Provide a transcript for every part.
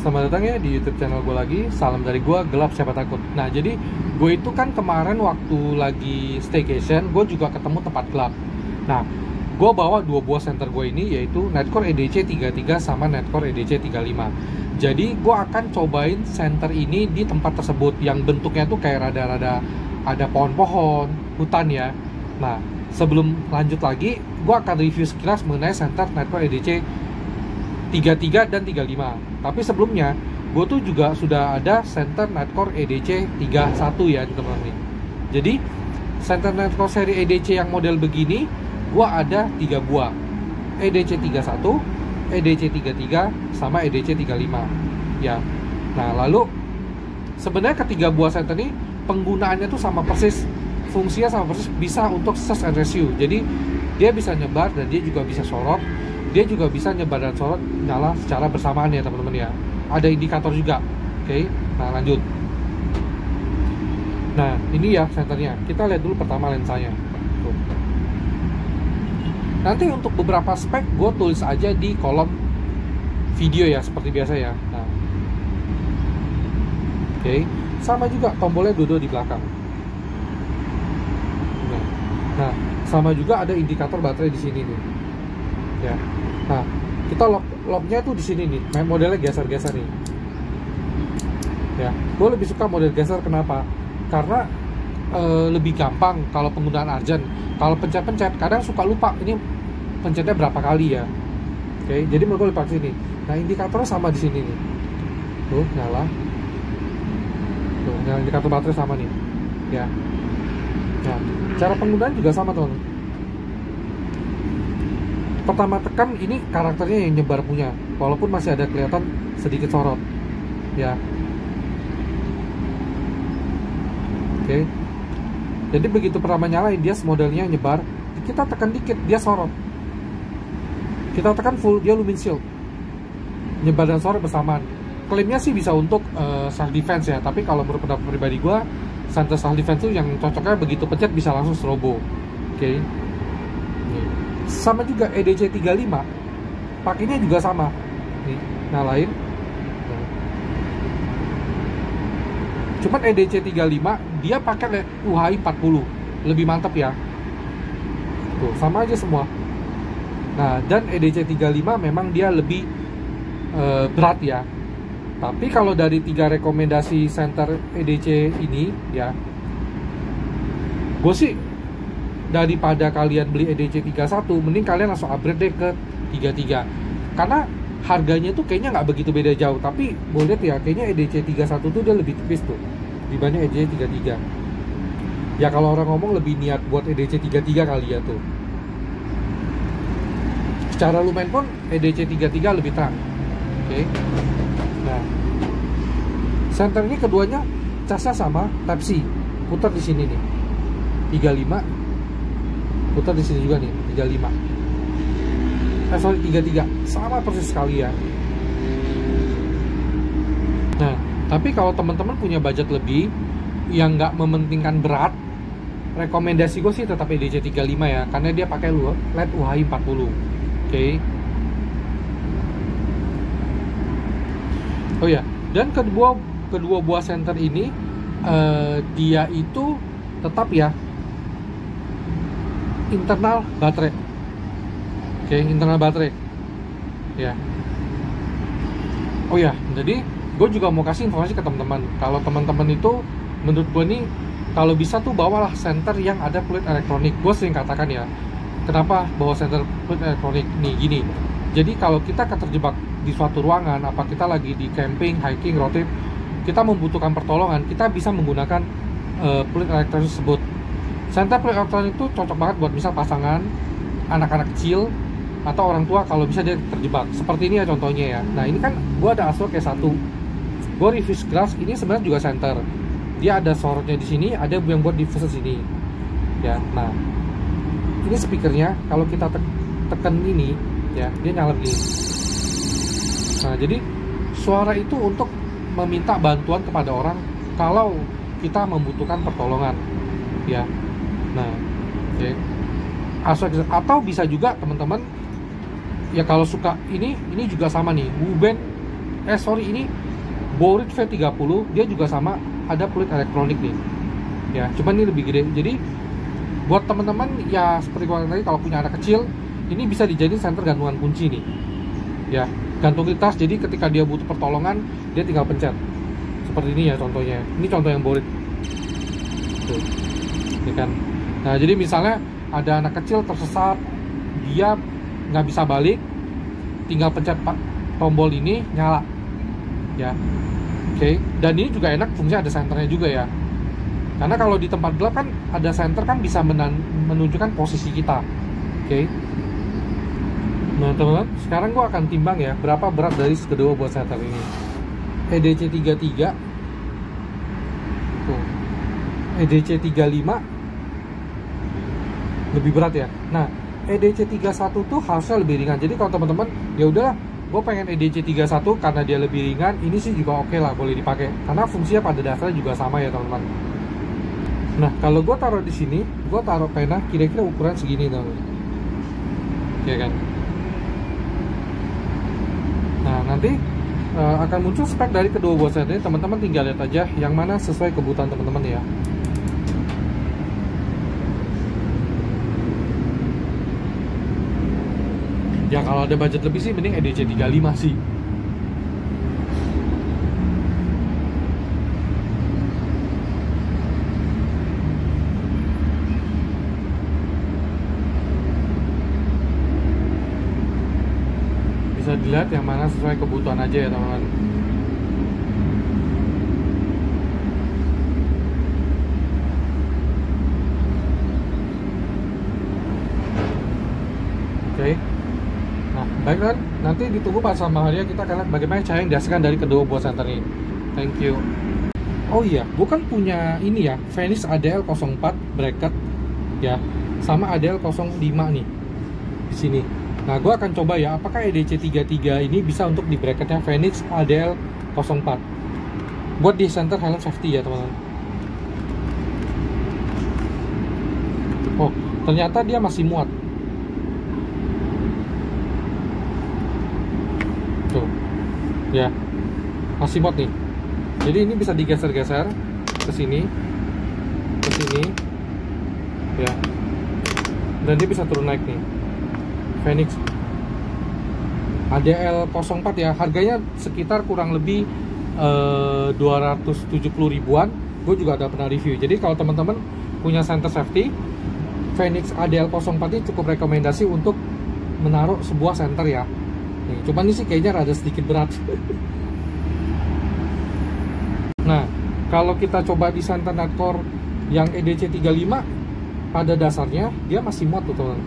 Selamat datang ya di YouTube channel gue lagi. Salam dari gue, Gelap Siapa Takut. Nah, jadi gue itu kan kemarin waktu lagi staycation, gue juga ketemu tempat gelap. Nah, gue bawa dua buah senter gue ini, yaitu Netcore EDC 33 sama Netcore EDC 35. Jadi gue akan cobain senter ini di tempat tersebut yang bentuknya tuh kayak rada-rada ada pohon-pohon, hutan ya. Nah, sebelum lanjut lagi, gue akan review sekilas mengenai senter Netcore EDC 33 dan 35. Tapi sebelumnya gue tuh juga sudah ada center Netcore EDC 31 ya teman-teman. Jadi center Netcore seri EDC yang model begini gue ada 3 buah, EDC 31, EDC 33 sama EDC 35 ya. Nah, lalu sebenarnya ketiga buah center ini penggunaannya tuh sama persis, fungsinya sama persis, bisa untuk search and rescue. Jadi dia bisa nyebar dan dia juga bisa sorot. Dia juga bisa nyebar dan sorot nyala secara bersamaan ya teman-teman ya. Ada indikator juga. Oke, nah lanjut. Nah, ini ya senternya. Kita lihat dulu pertama lensanya. Tuh. Nanti untuk beberapa spek gue tulis aja di kolom video ya, seperti biasa ya. Nah, oke, sama juga tombolnya dua di belakang. Nah, sama juga ada indikator baterai di sini nih. Ya. Nah, kita locknya tuh di sini nih, modelnya geser-geser nih. Ya, gue lebih suka model geser, kenapa? Karena lebih gampang kalau penggunaan urgent. Kalau pencet-pencet, kadang suka lupa ini pencetnya berapa kali ya. Oke, jadi menurut gue lebih pakai sini. Nah, indikatornya sama di sini nih. Tuh, nyala. Tuh, nyala indikator baterai sama nih. Ya. Nah, cara penggunaan juga sama, teman-teman. Pertama tekan, ini karakternya yang nyebar punya, walaupun masih ada kelihatan sedikit sorot ya. Oke, jadi begitu pertama nyalain, dia modelnya nyebar, kita tekan dikit dia sorot, kita tekan full dia lumin shield, nyebar dan sorot bersamaan. Klaimnya sih bisa untuk self defense ya, tapi kalau menurut pendapat pribadi gue, center self defense tuh yang cocoknya begitu pencet bisa langsung strobo. Oke. Sama juga EDC 35 pakainya juga sama nih, nyalain. Cuman EDC 35 dia pakai LED UHI 40, lebih mantap ya. Tuh, sama aja semua. Nah, dan EDC 35 memang dia lebih berat ya. Tapi kalau dari 3 rekomendasi center EDC ini ya, gue sih daripada kalian beli EDC 31, mending kalian langsung upgrade deh ke 33. Karena harganya tuh kayaknya nggak begitu beda jauh, tapi boleh lihat ya, kayaknya EDC 31 tuh dia lebih tipis tuh dibanding EDC 33. Ya kalau orang ngomong lebih niat buat EDC 33 kali ya tuh. Secara lumen pun EDC 33 lebih terang. Oke. Nah, center ini keduanya casnya sama, Type C. Putar di sini nih. 35 putar di sini juga nih, 35. 33 sama persis sekali ya. Nah, tapi kalau teman-teman punya budget lebih yang nggak mementingkan berat, rekomendasi gue sih tetap EDC 35 ya, karena dia pakai LED UHI 40. Oke. Oh ya, dan kedua buah center ini dia itu tetap ya internal baterai. Oke, internal baterai ya. Oh ya, jadi gue juga mau kasih informasi ke teman-teman, kalau teman-teman itu menurut gue nih, kalau bisa tuh bawalah center yang ada fluid elektronik. Gue sering katakan ya, kenapa bawa center fluid elektronik nih, gini. Jadi kalau kita terjebak di suatu ruangan, apa kita lagi di camping, hiking, road trip, kita membutuhkan pertolongan, kita bisa menggunakan fluid elektronik tersebut. Center fluid elektronik itu cocok banget buat misal pasangan, anak-anak kecil, atau orang tua kalau bisa dia terjebak. Seperti ini ya contohnya ya. Nah, ini kan gua ada ASRock S1. Gua review sekelas, ini sebenarnya juga center. Dia ada sorotnya di sini, ada yang buat diffuser sini. Ya. Nah, ini speakernya kalau kita tekan ini ya, dia nyala begini. Nah, jadi suara itu untuk meminta bantuan kepada orang kalau kita membutuhkan pertolongan. Ya. Nah, oke. Atau bisa juga teman-teman ya kalau suka ini juga sama nih, WU Band sorry, ini Borit V30, dia juga sama, ada peluit elektronik nih ya, cuman ini lebih gede. Jadi buat teman-teman ya seperti gua tadi, kalau punya anak kecil, ini bisa dijadiin senter gantungan kunci nih ya, gantung di tas, jadi ketika dia butuh pertolongan dia tinggal pencet seperti ini ya. Contohnya ini contoh yang Borit tuh, ya kan. Nah jadi misalnya ada anak kecil tersesat, dia nggak bisa balik, tinggal pencet tombol ini, nyala ya. Oke. Dan ini juga enak, fungsinya ada senternya juga ya, karena kalau di tempat gelap kan ada senter kan bisa menunjukkan posisi kita. Oke. Nah teman-teman, sekarang gua akan timbang ya berapa berat dari kedua buat senter ini. EDC 33 tuh, EDC 35 lebih berat ya. Nah EDC 31 tuh harusnya lebih ringan. Jadi kalau teman-teman ya udahlah, gue pengen EDC 31 karena dia lebih ringan, ini sih juga oke lah, boleh dipakai karena fungsinya pada dasarnya juga sama ya teman-teman. Nah kalau gue taruh di sini, gue taruh pena kira-kira ukuran segini teman-teman, ya kan. Nah nanti akan muncul spek dari kedua buah set ini, teman-teman tinggal lihat aja yang mana sesuai kebutuhan teman-teman ya. Ya kalau ada budget lebih sih mending EDC 35 sih. Bisa dilihat yang mana sesuai kebutuhan aja ya teman-teman. Oke. Nah baik kan, nanti ditunggu pas sama Maria, kita akan lihat bagaimana cara yang dihasilkan dari kedua buah senter ini. Thank you. Oh iya, gue kan punya ini ya, Phoenix ADL04 bracket ya, sama ADL05 nih di sini. Nah, gue akan coba ya, apakah EDC 33 ini bisa untuk di bracketnya Phoenix ADL04 buat di center helm safety ya teman-teman. Oh, ternyata dia masih muat. Tuh, ya, masih muat nih. Jadi ini bisa digeser-geser ke sini, ya, dan dia bisa turun naik nih. Phoenix ADL04 ya, harganya sekitar kurang lebih 270 ribuan. Gue juga ada pernah review. Jadi kalau teman-teman punya center safety, Phoenix ADL04 ini cukup rekomendasi untuk menaruh sebuah center ya. Nih, cuman ini sih kayaknya rada sedikit berat. Nah, kalau kita coba di center Netcore yang EDC 35, pada dasarnya dia masih muat tuh teman,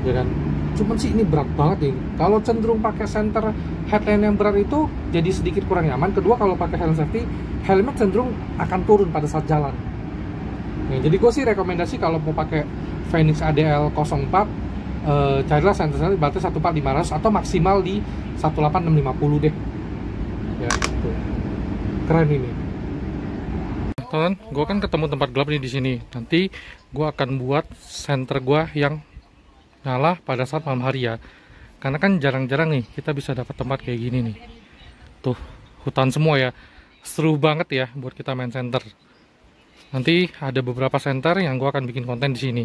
ya kan. Cuman sih ini berat banget nih. Kalau cenderung pakai center headline yang berat itu jadi sedikit kurang nyaman. Kedua, kalau pakai helm safety, helmet cenderung akan turun pada saat jalan. Nah, jadi gue sih rekomendasi kalau mau pakai Phoenix ADL04, carilah center safety batas 14500 atau maksimal di 18650 deh. Ya, gitu. Keren ini. Teman, gue kan ketemu tempat gelap nih di sini. Nanti gue akan buat center gue yang nyala pada saat malam hari ya. Karena kan jarang-jarang nih kita bisa dapat tempat kayak gini nih. Tuh, hutan semua ya. Seru banget ya buat kita main center. Nanti ada beberapa center yang gue akan bikin konten di sini.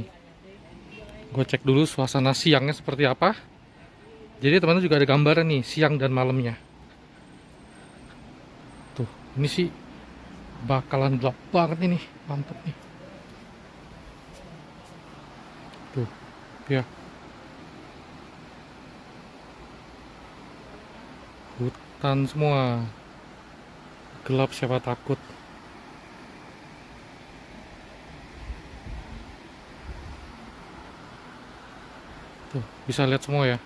Gue cek dulu suasana siangnya seperti apa. Jadi teman-teman juga ada gambaran nih siang dan malamnya. Tuh, ini sih bakalan gelap banget ini, mantap nih. Tuh, ya. Hutan semua. Gelap siapa takut. Tuh, bisa lihat semua ya.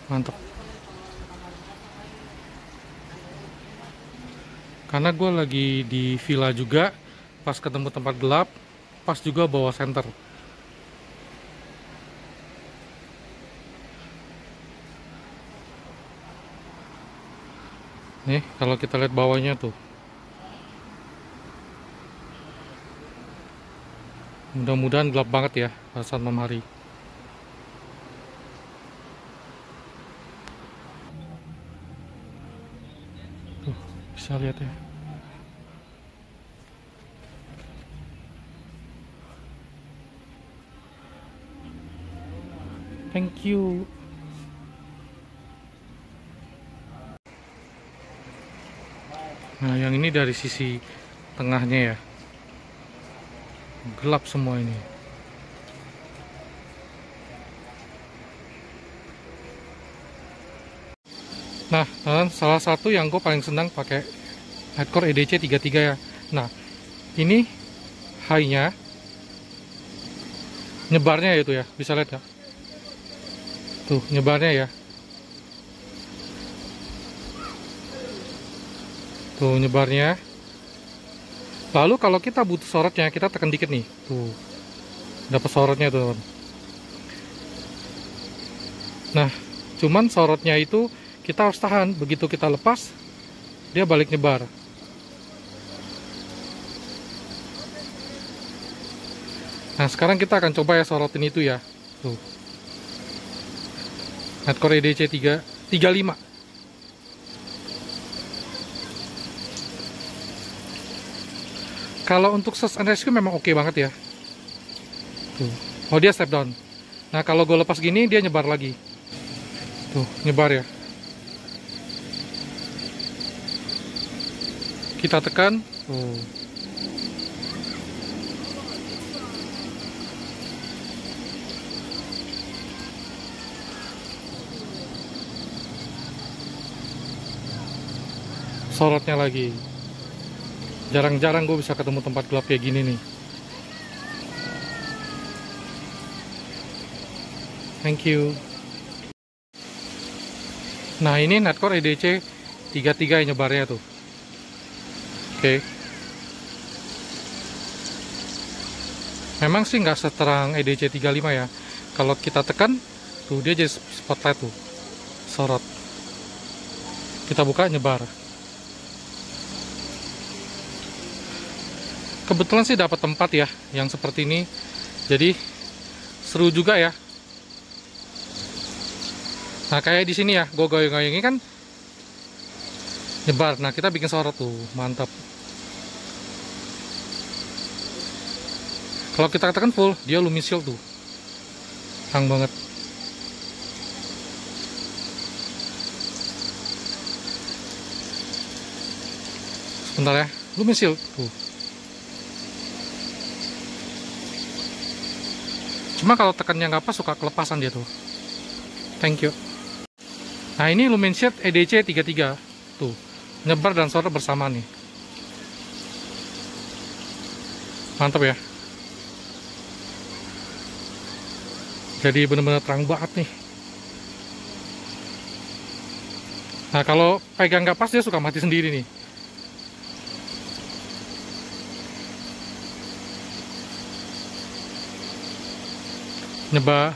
Mantap. Karena gue lagi di villa juga, pas ketemu tempat gelap, pas juga bawa senter. Nih, kalau kita lihat bawahnya tuh, Mudah-mudahan gelap banget ya pada saat malam hari. Tuh, bisa lihat ya. Thank you. Nah, yang ini dari sisi tengahnya ya. Gelap semua ini. Nah, dan salah satu yang gue paling senang pakai Nightcore EDC 33 ya. Nah, ini high-nya nyebarnya itu ya, bisa lihat ya. Tuh, nyebarnya ya. Tuh, nyebarnya. Lalu kalau kita butuh sorotnya, kita tekan dikit nih. Tuh, dapat sorotnya tuh. Nah, cuman sorotnya itu kita harus tahan. Begitu kita lepas, dia balik nyebar. Nah, sekarang kita akan coba ya sorotin itu ya. Tuh. Nightcore EDC 35. Kalau untuk search and rescue memang oke banget ya. Tuh. Oh, dia step down. Nah, kalau gue lepas gini dia nyebar lagi. Tuh, nyebar ya. Kita tekan. Sorotnya lagi. Jarang-jarang gue bisa ketemu tempat gelap kayak gini nih. Thank you. Nah, ini Nightcore EDC 33 yang nyebarnya tuh. Oke. Memang sih nggak seterang EDC 35 ya. Kalau kita tekan, tuh dia jadi spotlight tuh. Sorot. Kita buka, nyebar. Kebetulan sih dapat tempat ya yang seperti ini. Jadi seru juga ya. Nah, kayak di sini ya, gue goyang-goyang ini kan nyebar. Nah, kita bikin sorot tuh, mantap. Kalau kita tekan full, dia lumisil tuh. Terang banget. Sebentar ya, lumisil tuh. Cuma kalau tekannya nggak pas suka kelepasan dia tuh. Thank you. Nah, ini Luminshed EDC 33 tuh, nyebar dan sorot bersama nih. Mantap ya. Jadi bener-bener terang banget nih. Nah, kalau pegang nggak pas dia suka mati sendiri nih. Nyebar.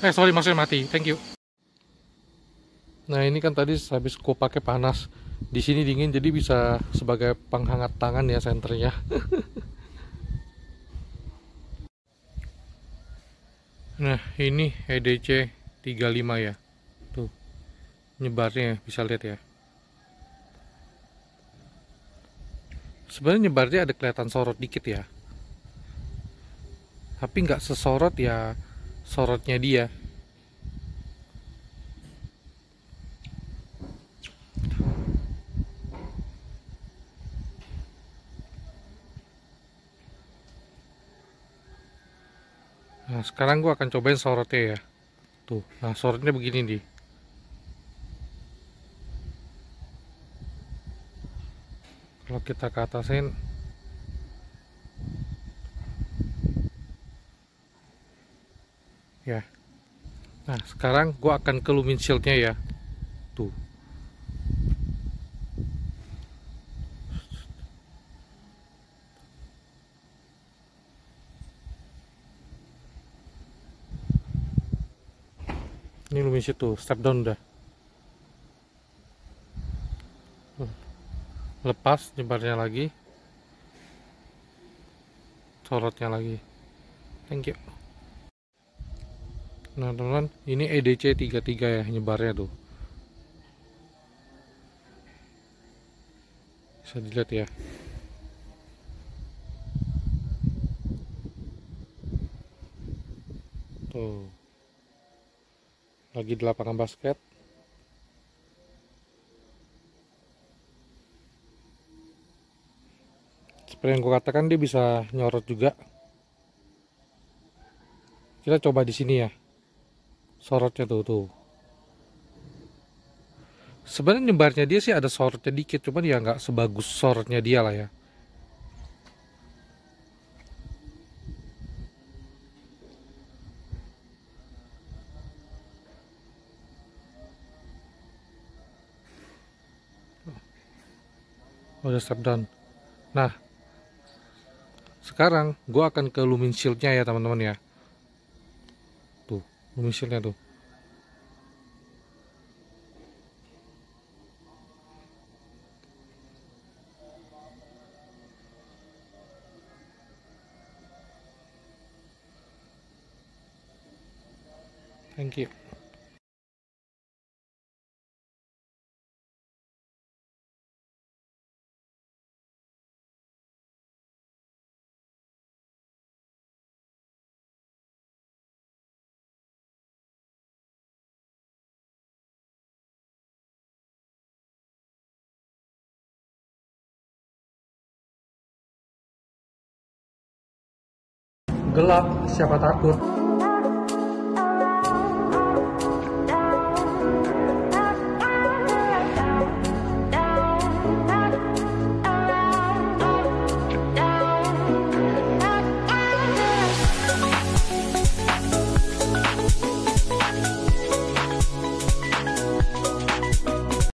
Sorry, maksudnya mati. Thank you. Nah, ini kan tadi habis gue pakai panas. Di sini dingin, jadi bisa sebagai penghangat tangan ya senternya. Nah, ini EDC 35 ya. Tuh. Nyebarnya bisa lihat ya. Sebenarnya nyebarnya ada kelihatan sorot dikit ya. Tapi nggak sesorot ya sorotnya dia. Nah, sekarang gua akan cobain sorotnya ya. Tuh, nah sorotnya begini nih. Kalau kita ke atasin, ya. Nah, sekarang gua akan ke lumin shieldnya ya. Tuh. Ini lumin shield tuh, step down udah. Lepas nyebarnya lagi. Sorotnya lagi. Thank you. Nah teman-teman, ini EDC 33 ya nyebarnya tuh. Bisa dilihat ya. Tuh. Lagi di lapangan basket. Seperti yang gue katakan, dia bisa nyorot juga. Kita coba di sini ya. Sorotnya tuh. Sebenarnya nyebarnya dia sih ada sorotnya dikit, cuman ya nggak sebagus sorotnya dia lah ya. Udah step down. Nah, sekarang gue akan ke lumin shieldnya ya teman-teman ya. Tuh, lumin shieldnya tuh. Thank you. Gelap, siapa takut?